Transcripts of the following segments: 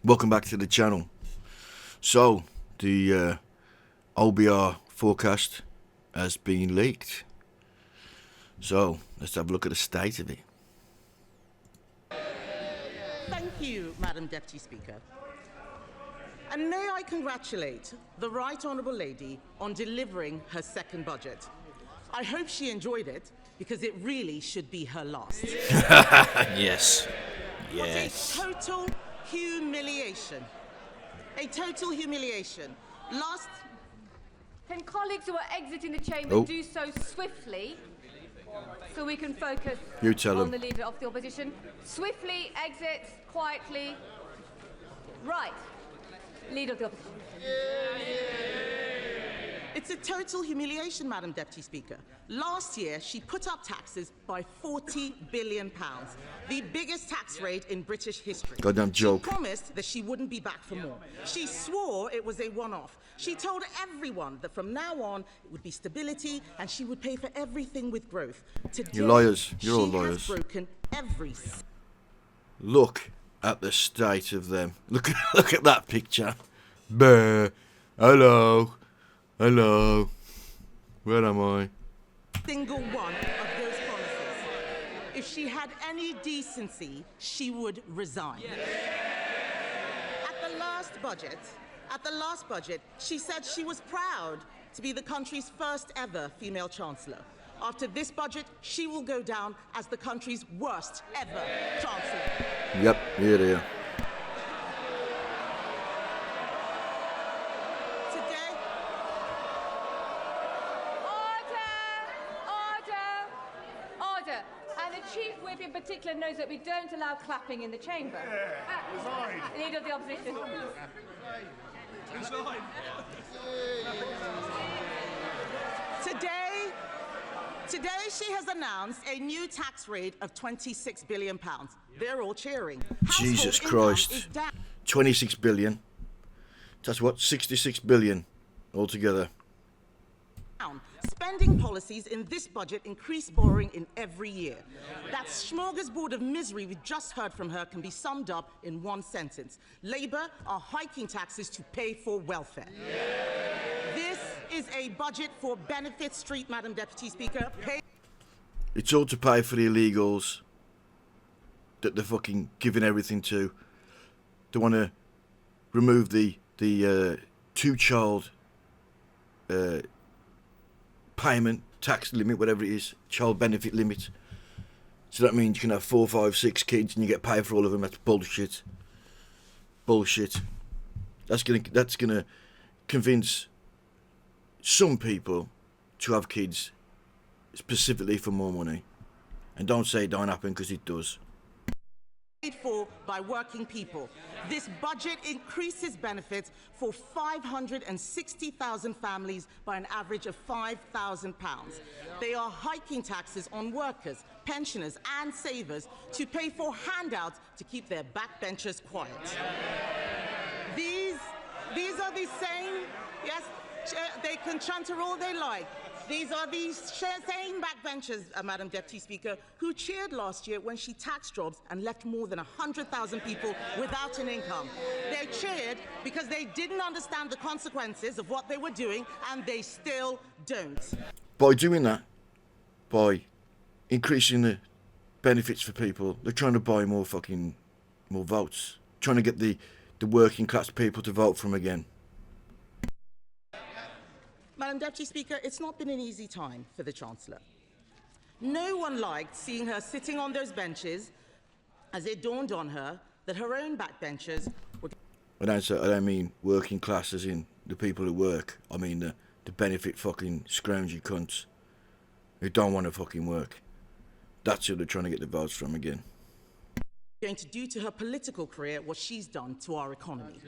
Welcome back to the channel. So, the OBR forecast has been leaked. So, let's have a look at the state of it. Thank you, Madam Deputy Speaker. And may I congratulate the Right Honourable Lady on delivering her second budget. I hope she enjoyed it, because it really should be her last. Yes. What a total humiliation. A total humiliation. Last... Can colleagues who are exiting the chamber do so swiftly, so we can focus on the Leader of the Opposition? Swiftly, exit, quietly. Right. Leader of the Opposition. It's a total humiliation, Madam Deputy Speaker. Last year, she put up taxes by £40 billion, the biggest tax rate in British history. Goddamn joke. She promised that she wouldn't be back for more. She swore it was a one-off. She told everyone that from now on, it would be stability and she would pay for everything with growth. Today, you're lawyers. You're all lawyers. She has broken every... Look at the state of them. Look at that picture. Bah. Hello. Hello. Where am I? Single one of those promises. If she had any decency, she would resign. Yes. At the last budget, she said she was proud to be the country's first ever female chancellor. After this budget, she will go down as the country's worst ever chancellor. Yep, here they are. Chief Whip in particular knows that we don't allow clapping in the chamber. Leader of the Opposition. Today she has announced a new tax rate of £26 billion. They're all cheering. Jesus Christ. 26 billion. That's what? 66 billion altogether. Spending policies in this budget increase borrowing in every year. That smorgasbord of misery we just heard from her can be summed up in one sentence. Labour are hiking taxes to pay for welfare. This is a budget for benefit street, Madam Deputy Speaker. It's all to pay for the illegals that they're fucking giving everything to. They want to remove the two-child payment, tax limit, whatever it is, child benefit limit. So that means you can have 4, 5, 6 kids and you get paid for all of them. That's bullshit. Bullshit. That's gonna convince some people to have kids specifically for more money. And don't say it don't happen, because it does. Paid for by working people. This budget increases benefits for 560,000 families by an average of £5,000. They are hiking taxes on workers, pensioners and savers to pay for handouts to keep their backbenchers quiet. These are the same, yes, they can chanter all they like. These are the same backbenchers, Madam Deputy Speaker, who cheered last year when she taxed jobs and left more than 100,000 people without an income. They cheered because they didn't understand the consequences of what they were doing, and they still don't. By doing that, by increasing the benefits for people, they're trying to buy more votes. Trying to get the working class people to vote for them again. Madam Deputy Speaker, it's not been an easy time for the Chancellor. No one liked seeing her sitting on those benches as it dawned on her that her own backbenchers would... I don't mean working class as in the people who work. I mean the benefit fucking scroungy cunts who don't want to fucking work. That's who they're trying to get the votes from again. Going to do to her political career what she's done to our economy.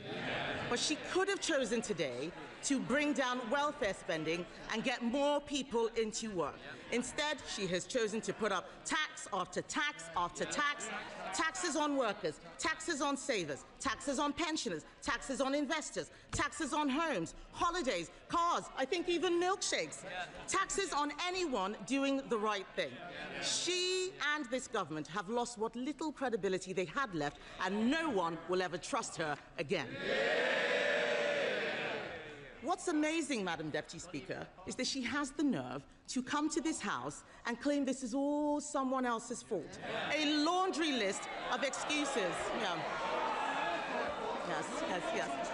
But she could have chosen today to bring down welfare spending and get more people into work. Instead, she has chosen to put up tax after tax after tax, taxes on workers, taxes on savers, taxes on pensioners, taxes on investors, taxes on homes, holidays, cars, I think even milkshakes, taxes on anyone doing the right thing. She and this government have lost what little credibility credibility they had left, and no one will ever trust her again. What's amazing, Madam Deputy Speaker, is that she has the nerve to come to this House and claim this is all someone else's fault. A laundry list of excuses. Yeah. Yes.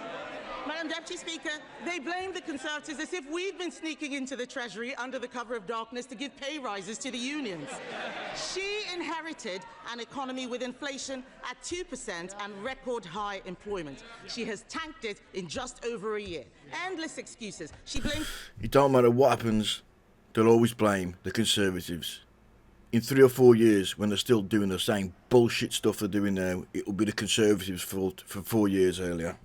Madam Deputy Speaker, they blame the Conservatives as if we've been sneaking into the Treasury under the cover of darkness to give pay rises to the unions. She inherited an economy with inflation at 2% and record high employment. She has tanked it in just over a year. Endless excuses. She blames... It don't matter what happens, they'll always blame the Conservatives. In 3 or 4 years, when they're still doing the same bullshit stuff they're doing now, it will be the Conservatives' fault for 4 years earlier.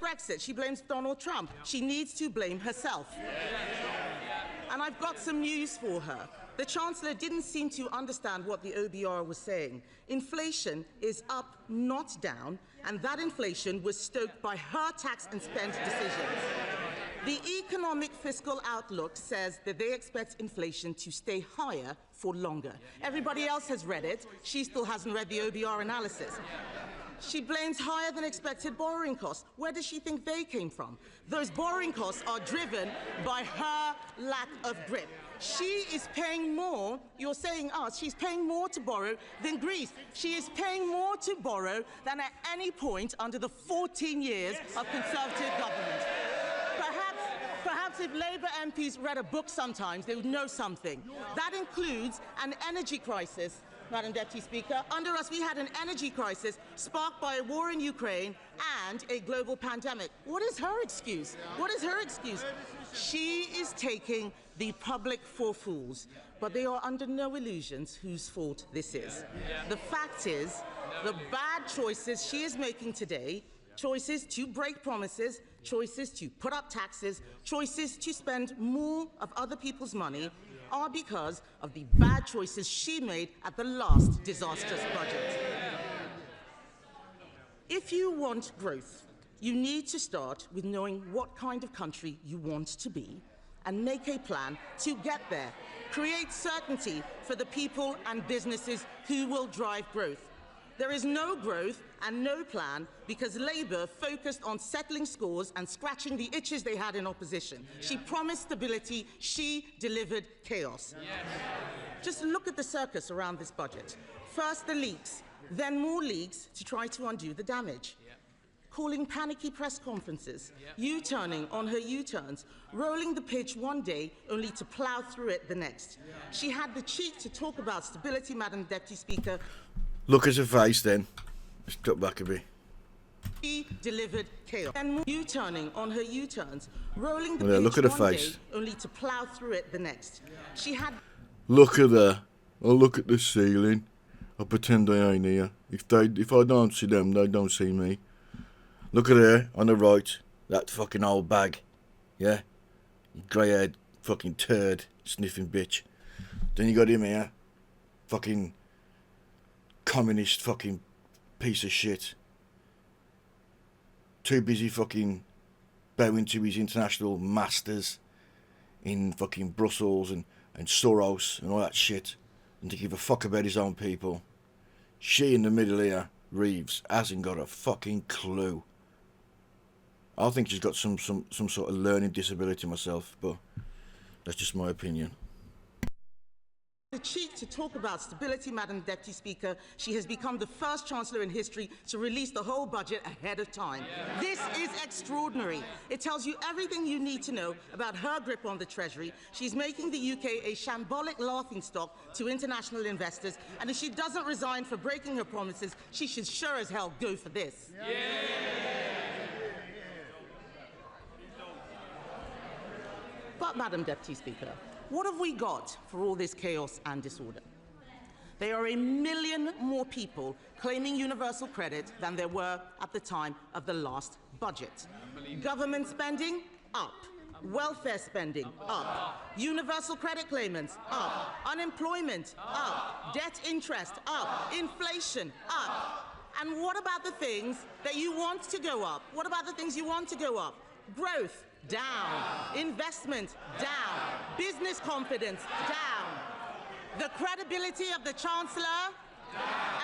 Brexit, she blames Donald Trump. She needs to blame herself. And I've got some news for her. The Chancellor didn't seem to understand what the OBR was saying. Inflation is up, not down, and that inflation was stoked by her tax and spend decisions. The economic fiscal outlook says that they expect inflation to stay higher for longer. Everybody else has read it. She still hasn't read the OBR analysis. She blames higher than expected borrowing costs. Where does she think they came from? Those borrowing costs are driven by her lack of grip. She is paying more, you're saying us, she's paying more to borrow than Greece. She is paying more to borrow than at any point under the 14 years of Conservative government. Perhaps if Labour MPs read a book sometimes, they would know something. That includes an energy crisis. Madam Deputy Speaker, under us we had an energy crisis sparked by a war in Ukraine and a global pandemic. What is her excuse? What is her excuse? She is taking the public for fools, but they are under no illusions whose fault this is. The fact is, the bad choices she is making today, choices to break promises, choices to put up taxes, choices to spend more of other people's money, are because of the bad choices she made at the last disastrous budget. If you want growth, you need to start with knowing what kind of country you want to be and make a plan to get there. Create certainty for the people and businesses who will drive growth. There is no growth and no plan because Labour focused on settling scores and scratching the itches they had in opposition. She promised stability, she delivered chaos. Just look at the circus around this budget. First the leaks, then more leaks to try to undo the damage. Calling panicky press conferences, U-turning on her U-turns, rolling the pitch one day only to plough through it the next. She had the cheek to talk about stability, Madam Deputy Speaker. Look at her face then. Just drop back a bit. She delivered chaos. And U-turning on her U-turns, rolling the look at her one face. day only to plough through it the next. She had... Look at her. I look at the ceiling. I pretend I ain't here. If I don't see them, they don't see me. Look at her on the right. That fucking old bag. Yeah? Grey-haired fucking turd sniffing bitch. Then you got him here. Fucking... communist fucking piece of shit. Too busy fucking bowing to his international masters in fucking Brussels and Soros and all that shit, and to give a fuck about his own people. She in the middle here, Reeves, hasn't got a fucking clue. I think she's got some sort of learning disability myself, but that's just my opinion. The cheek to talk about stability, Madam Deputy Speaker. She has become the first Chancellor in history to release the whole budget ahead of time. This is extraordinary. It tells you everything you need to know about her grip on the Treasury. She's making the UK a shambolic laughingstock to international investors, and if she doesn't resign for breaking her promises, she should sure as hell go for this. Yeah. But, Madam Deputy Speaker, what have we got for all this chaos and disorder? There are 1 million more people claiming universal credit than there were at the time of the last budget. Government spending, up. Welfare spending, up. Universal credit claimants, up. Unemployment, up. Debt interest, up. Inflation, up. And what about the things that you want to go up? What about the things you want to go up? Growth, down. Investment, down. Business confidence, down. The credibility of the Chancellor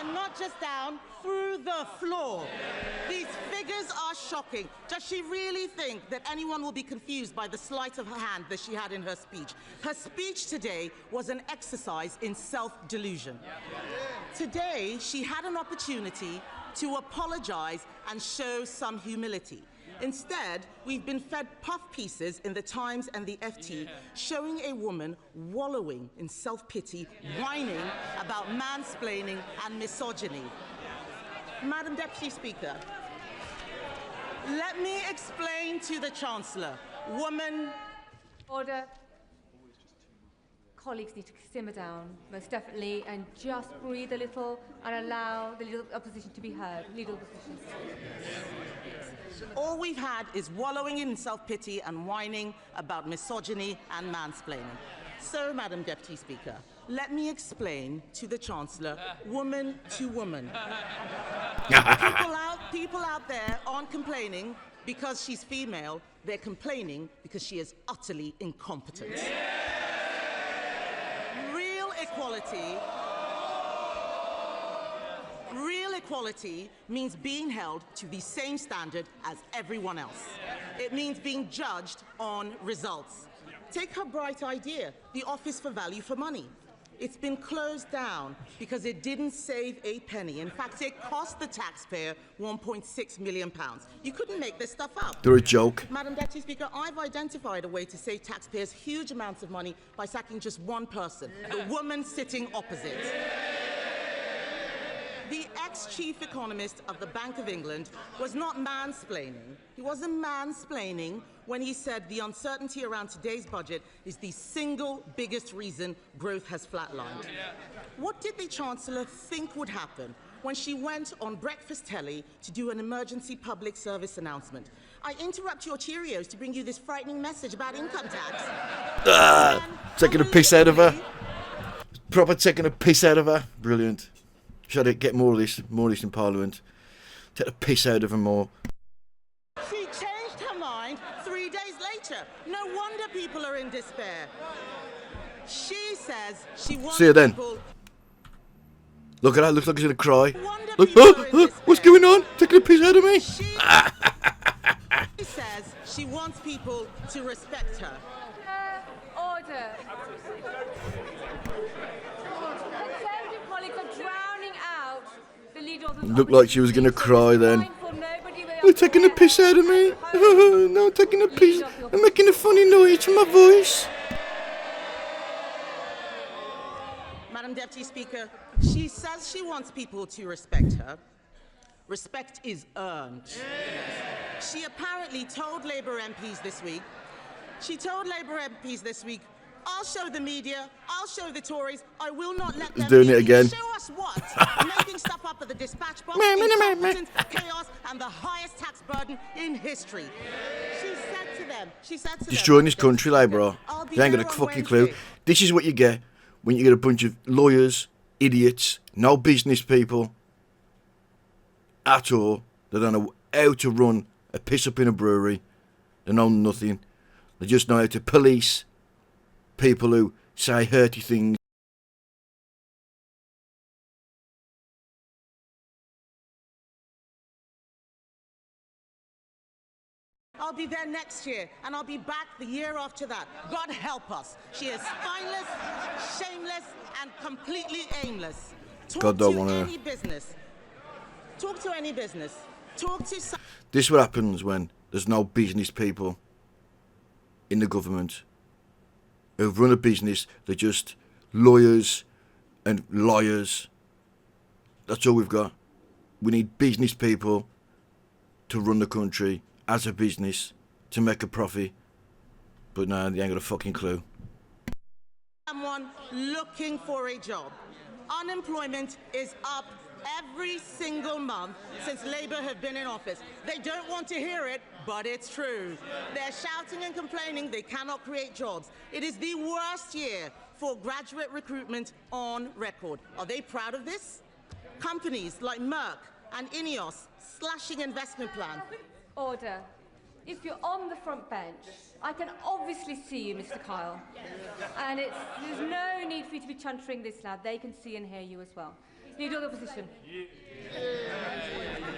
And not just down, through the floor. These figures are shocking. Does she really think that anyone will be confused by the sleight of hand that she had in her speech? Her speech today was an exercise in self-delusion. Today, she had an opportunity to apologize and show some humility. Instead, we've been fed puff pieces in the Times and the FT showing a woman wallowing in self-pity, whining about mansplaining and misogyny. Madam Deputy Speaker, let me explain to the Chancellor. Woman... Order. Colleagues need to simmer down, most definitely, and just breathe a little and allow the leader of the opposition to be heard. Leader of the opposition. All we've had is wallowing in self-pity and whining about misogyny and mansplaining. So, Madam Deputy Speaker, let me explain to the Chancellor, woman to woman. People out there aren't complaining because she's female, they're complaining because she is utterly incompetent. Real equality means being held to the same standard as everyone else. It means being judged on results. Take her bright idea, the Office for Value for Money. It's been closed down because it didn't save a penny. In fact, it cost the taxpayer £1.6 million. You couldn't make this stuff up. They're a joke. Madam Deputy Speaker, I've identified a way to save taxpayers huge amounts of money by sacking just one person, the woman sitting opposite. The ex-chief economist of the Bank of England was not mansplaining. He wasn't mansplaining when he said the uncertainty around today's budget is the single biggest reason growth has flatlined. What did the Chancellor think would happen when she went on breakfast telly to do an emergency public service announcement? I interrupt your Cheerios to bring you this frightening message about income tax. Taking a piss out of her. Proper taking a piss out of her. Brilliant. Should I get more of this in Parliament? Take the piss out of her more. She changed her mind 3 days later. No wonder people are in despair. She says she wants See you then. people... Look at her, looks like she's going to cry. Look, what's going on? Taking a piss out of me? She says she wants people to respect her. Order. Conservative colleagues are drowning out the leader of the Looked like she was going to cry then. They're taking a piss out of me. No, taking a piss. I'm making a funny noise with my voice. Madam Deputy Speaker, she says she wants people to respect her. Respect is earned. She apparently told Labour MPs this week, I'll show the media, I'll show the Tories, I will not let them doing it again. Show us what? Making stuff up at the dispatch box, incompetence, chaos, and the highest tax burden in history. She said to them, Destroying this country, Labour. They ain't got a fucking clue. This is what you get when you get a bunch of lawyers, idiots, no business people at all. They don't know how to run a piss up in a brewery. They know nothing. They just know how to police people who say hurty things. I'll be there next year, and I'll be back the year after that. God help us. She is spineless, shameless, and completely aimless. God don't want her. Talk to any business. Talk to some... This is what happens when there's no business people in the government who run a business. They're just lawyers and liars. That's all we've got. We need business people to run the country as a business to make a profit. But no, they ain't got a fucking clue. Someone looking for a job. Unemployment is up every single month since Labour have been in office. They don't want to hear it, but it's true. They're shouting and complaining they cannot create jobs. It is the worst year for graduate recruitment on record. Are they proud of this? Companies like Merck and Ineos slashing investment plan. Order. if you're on the front bench, I can obviously see you, Mr. Kyle. And there's no need for you to be chuntering this loud. They can see and hear you as well. Leader of the Opposition.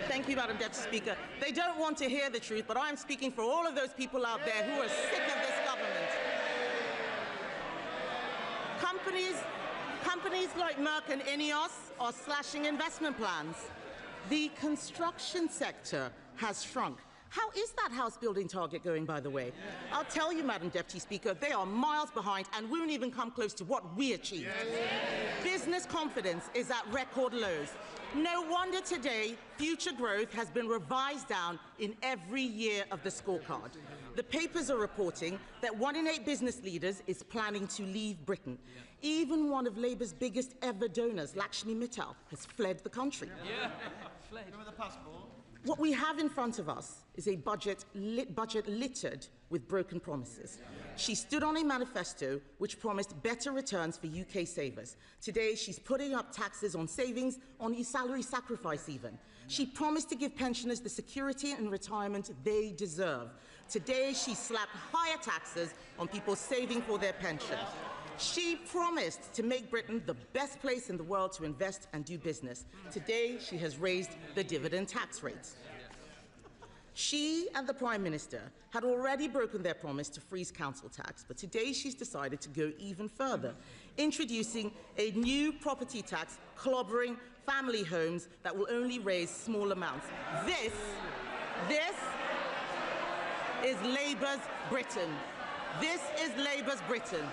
Thank you, Madam Deputy Speaker. They don't want to hear the truth, but I'm speaking for all of those people out there who are sick of this government. Companies like Merck and Ineos are slashing investment plans. The construction sector has shrunk. How is that house building target going, by the way? I'll tell you, Madam Deputy Speaker, they are miles behind and won't even come close to what we achieved. Business confidence is at record lows. No wonder today future growth has been revised down in every year of the scorecard. The papers are reporting that 1 in 8 business leaders is planning to leave Britain. Even one of Labour's biggest ever donors, Lakshmi Mittal, has fled the country. Yeah, fled. Remember the passport? What we have in front of us is a budget littered with broken promises. She stood on a manifesto which promised better returns for UK savers. Today, she's putting up taxes on savings, on salary sacrifice even. She promised to give pensioners the security and retirement they deserve. Today, she slapped higher taxes on people saving for their pension. She promised to make Britain the best place in the world to invest and do business. Today, she has raised the dividend tax rates. She and the Prime Minister had already broken their promise to freeze council tax, but today she's decided to go even further, introducing a new property tax clobbering family homes that will only raise small amounts. This is Labour's Britain. This is Labour's Britain.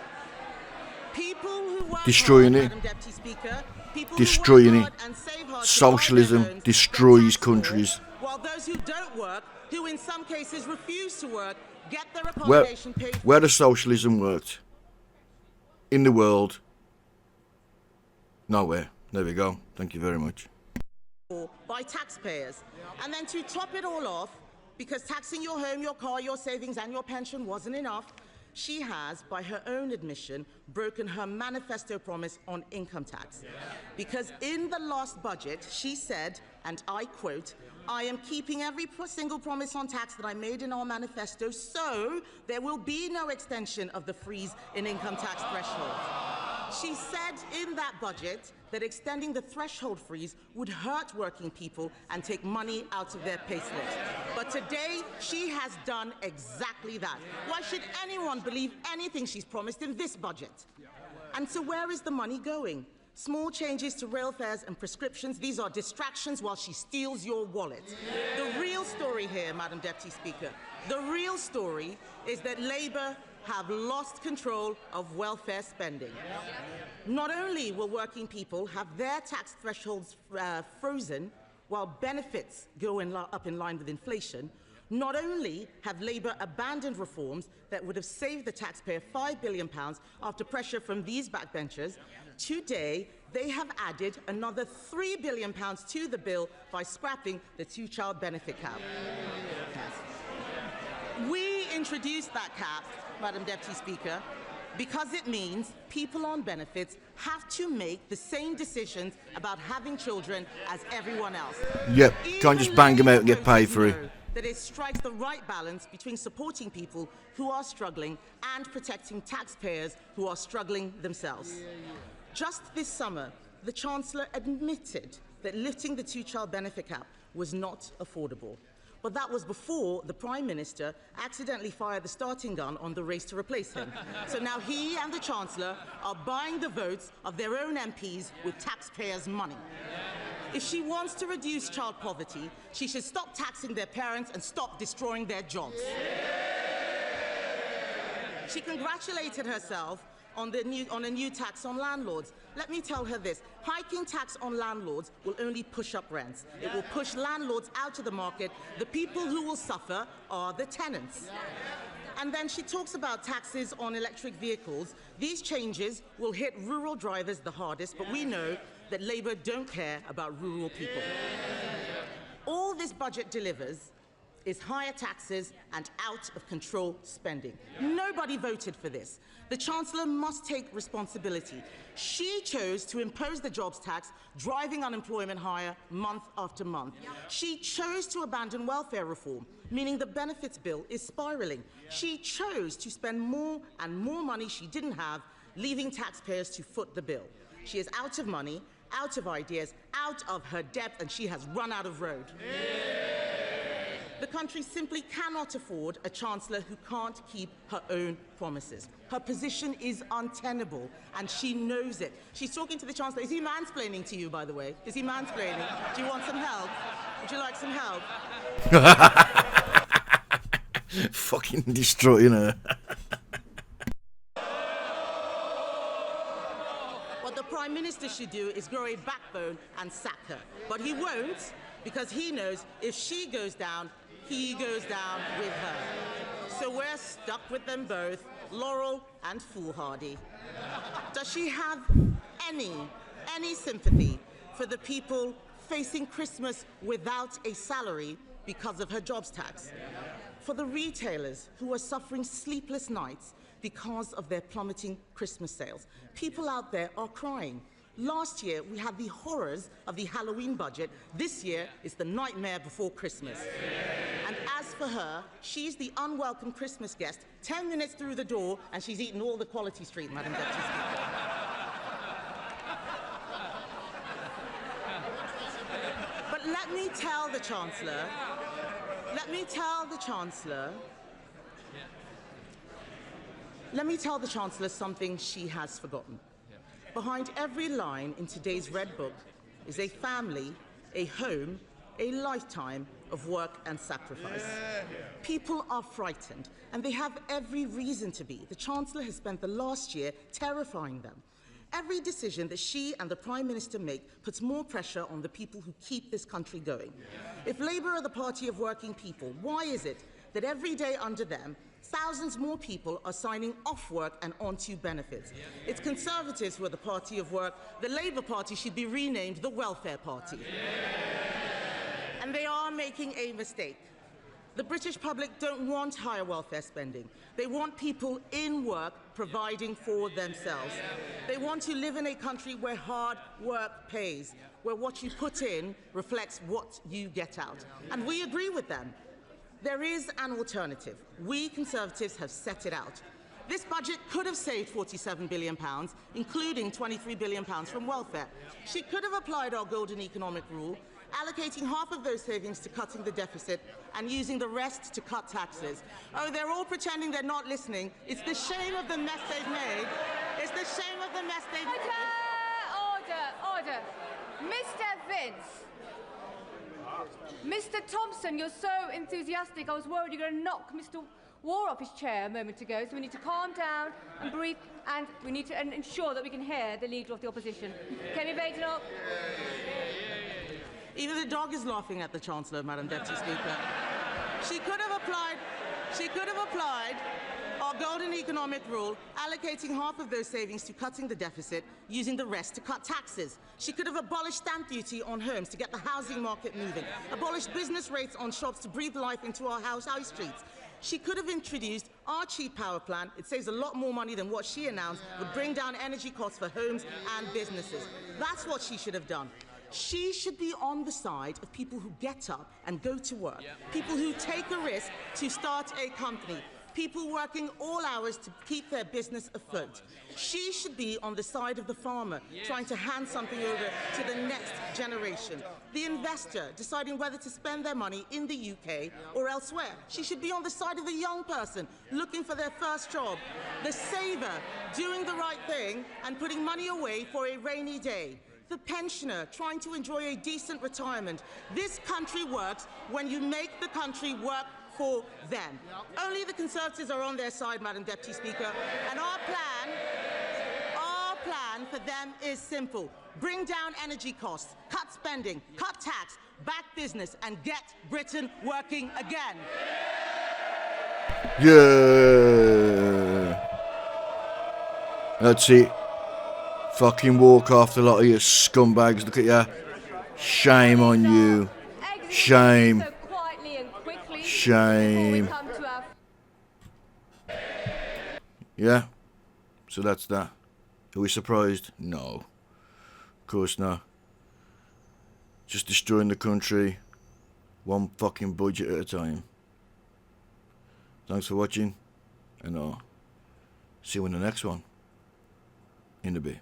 People who work destroying hard, it, Madam Deputy Speaker, people destroying who it. work hard and save hard to Socialism buy their homes, destroys get taxed countries. more, while those who don't work, who in some cases refuse to work, get their Where, accommodation paid for. where does socialism worked? In the world? Nowhere. There we go. Thank you very much. By taxpayers. And then to top it all off, because taxing your home, your car, your savings and your pension wasn't enough, she has, by her own admission, broken her manifesto promise on income tax. Because in the last budget, she said, and I quote, "I am keeping every single promise on tax that I made in our manifesto, so there will be no extension of the freeze in income tax thresholds." She said in that budget that extending the threshold freeze would hurt working people and take money out of their payslips. But today, she has done exactly that. Why should anyone believe anything she's promised in this budget? And so where is the money going? Small changes to rail fares and prescriptions, these are distractions while she steals your wallet. The real story here, Madam Deputy Speaker, the real story is that Labour have lost control of welfare spending. Not only will working people have their tax thresholds frozen while benefits go up in line with inflation, not only have Labour abandoned reforms that would have saved the taxpayer £5 billion after pressure from these backbenchers, today they have added another £3 billion to the bill by scrapping the two-child benefit cap. We introduced that cap, Madam Deputy Speaker, because it means people on benefits have to make the same decisions about having children as everyone else. Yep, can't just bang them out and get paid for it. That it strikes the right balance between supporting people who are struggling and protecting taxpayers who are struggling themselves. Just this summer, the Chancellor admitted that lifting the two-child benefit cap was not affordable. But that was before the Prime Minister accidentally fired the starting gun on the race to replace him. So now he and the Chancellor are buying the votes of their own MPs with taxpayers' money. If she wants to reduce child poverty, she should stop taxing their parents and stop destroying their jobs. She congratulated herself on a new tax on landlords. Let me tell her this. Hiking tax on landlords will only push up rents. It will push landlords out of the market. The people who will suffer are the tenants. And then she talks about taxes on electric vehicles. These changes will hit rural drivers the hardest, but we know that Labour don't care about rural people. All this budget delivers is higher taxes and out-of-control spending. Nobody voted for this. The Chancellor must take responsibility. She chose to impose the jobs tax, driving unemployment higher month after month. She chose to abandon welfare reform, meaning the benefits bill is spiralling. She chose to spend more and more money she didn't have, leaving taxpayers to foot the bill. She is out of money, out of ideas, out of her depth, and she has run out of road. The country simply cannot afford a Chancellor who can't keep her own promises. Her position is untenable, and she knows it. She's talking to the Chancellor. Is he mansplaining to you, by the way? Is he mansplaining? Do you want some help? Would you like some help? Fucking destroying her. What the Prime Minister should do is grow a backbone and sack her. But he won't, because he knows if she goes down, he goes down with her. So we're stuck with them both, Laurel and Foolhardy. Does she have any sympathy for the people facing Christmas without a salary because of her jobs tax? For the retailers who are suffering sleepless nights because of their plummeting Christmas sales? People out there are crying. Last year, we had the horrors of the Halloween budget. This year, it's the nightmare before Christmas. And as for her, she's the unwelcome Christmas guest, 10 minutes through the door, and she's eaten all the Quality Street, Madam Deputy Speaker. But let me tell the Chancellor, something she has forgotten. Behind every line in today's Red Book is a family, a home, a lifetime of work and sacrifice. People are frightened, and they have every reason to be. The Chancellor has spent the last year terrifying them. Every decision that she and the Prime Minister make puts more pressure on the people who keep this country going. If Labour are the party of working people, why is it that every day under them, thousands more people are signing off work and onto benefits? It's Conservatives who are the party of work. The Labour Party should be renamed the Welfare Party. And they are making a mistake. The British public don't want higher welfare spending. They want people in work providing for themselves. They want to live in a country where hard work pays, where what you put in reflects what you get out. And we agree with them. There is an alternative. We Conservatives have set it out. This budget could have saved £47 billion, including £23 billion from welfare. She could have applied our golden economic rule, allocating half of those savings to cutting the deficit and using the rest to cut taxes. Oh, they're all pretending they're not listening. It's the shame of the mess they've made. It's the shame of the mess they've made. Order. Mr. Vince. Mr. Thompson, you're so enthusiastic. I was worried you were going to knock Mr. War off his chair a moment ago, so we need to calm down and breathe, and we need to ensure that we can hear the Leader of the Opposition. Kemi Badenoch. Even the dog is laughing at the Chancellor, Madam Deputy Speaker. She could have applied our golden economic rule, allocating half of those savings to cutting the deficit, using the rest to cut taxes. She could have abolished stamp duty on homes to get the housing market moving, abolished business rates on shops to breathe life into our high streets. She could have introduced our cheap power plan. It saves a lot more money than what she announced would bring down energy costs for homes and businesses. That's what she should have done. She should be on the side of people who get up and go to work, people who take a risk to start a company, people working all hours to keep their business afloat. She should be on the side of the farmer, trying to hand something over to the next generation. The investor, deciding whether to spend their money in the UK or elsewhere. She should be on the side of the young person, looking for their first job. The saver, doing the right thing and putting money away for a rainy day. The pensioner, trying to enjoy a decent retirement. This country works when you make the country work for them. Only the Conservatives are on their side, Madam Deputy Speaker, and our plan for them is simple. Bring down energy costs, cut spending, cut tax, back business, and get Britain working again. Yeah. That's it. Fucking walk off, the lot of you scumbags. Look at you. Shame on you. Shame. Shame. Before we come to our Yeah. So that's that. Are we surprised? No. Of course not. Just destroying the country. One fucking budget at a time. Thanks for watching. And I'll see you in the next one. In a bit.